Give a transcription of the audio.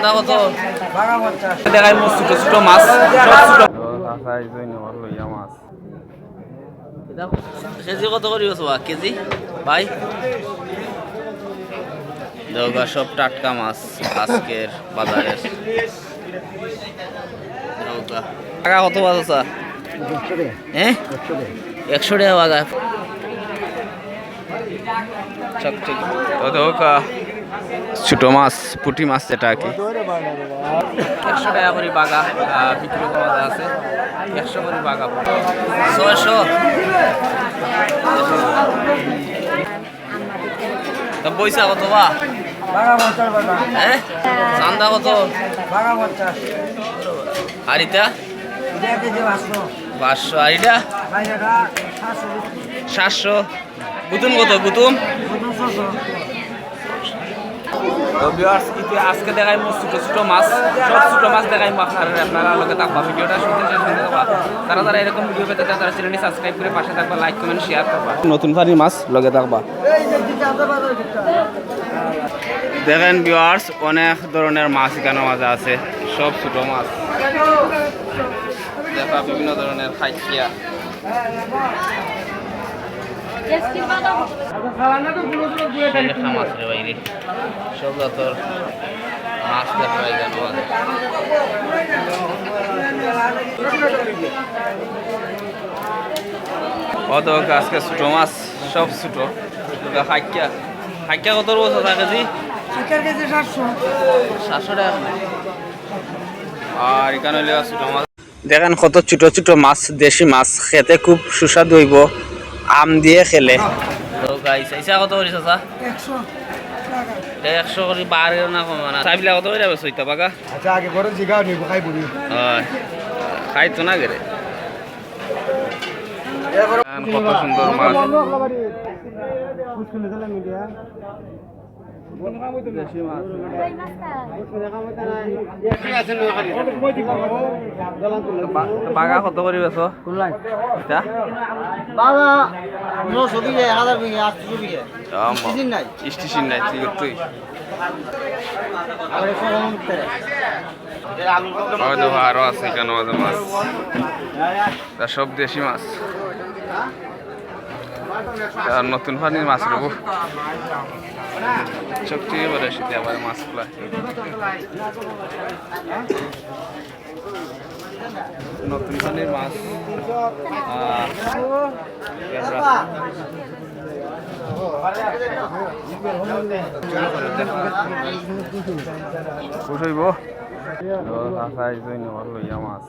চান্দা কত দেখাই মোট ছোট ছোট মাছ মাছ কেজি কত করি কেজি ভাই দেওগা সব টাটকা মাছ আজকের বাজারের টাকা কত বাজা হ্যাঁ 100 টাকা বাজার ছোট মাছ পুঁটি মাছ যেটা কি 100 টাকা করে বাগা বিক্রি করা আছে 100 করে বাগা 600 পয়সা কত বা হ্যাঁ চান্দা কত আর এটা 500 আর এটা 700 গুতুম কত গুতুম আজকে দেখাই ছোট ছোট মাছ সব ছোট মাছ দেখাই আপনারা লোকে থাকবা ভিডিওটা শুনতে তারা যারা এরকম ভিডিও পেতে চান তারা চ্যানেলটি সাবস্ক্রাইব করে পাশে থাকবা লাইক কমেন্ট শেয়ার করবা নতুন পানি মাছ লগে থাকবা দেখেন ভিউয়ার্স অনেক ধরনের মাছ এখানে মাঝে আছে সব ছোট মাছ দেখা বিভিন্ন ধরনের খাইয়া মাছের বাইরে সব জাতর মাছ দেখা এখানে কত আজকে ছোট মাছ সব ছোট খাইয়া খাইয়া কত রোজ কেজি 700 টাকা আর এখানে ছোট মাছ দেখেন কত ছোট ছোট মাছ দেশি মাছ খেতে খুব সুস্বাদু হইব আম দিয়ে খেলে কত করিস 100 করে বার না কমে না চাইবিলা কত করে যাবে সইতা বাগা আচ্ছা আগে বড় জিগা নিব খাই বলি খাই তো না গেলে কত সুন্দর মাছ বাগা কত করি বেছো স্টেশন নাই তুই আরো আছে কেন মাছ সব দেশি মাছ আর নতুন পানির মাছ রবো শক্তি বলে সেটা আবার মাছগুলা নতুন পানির মাছ উঠইব মাছ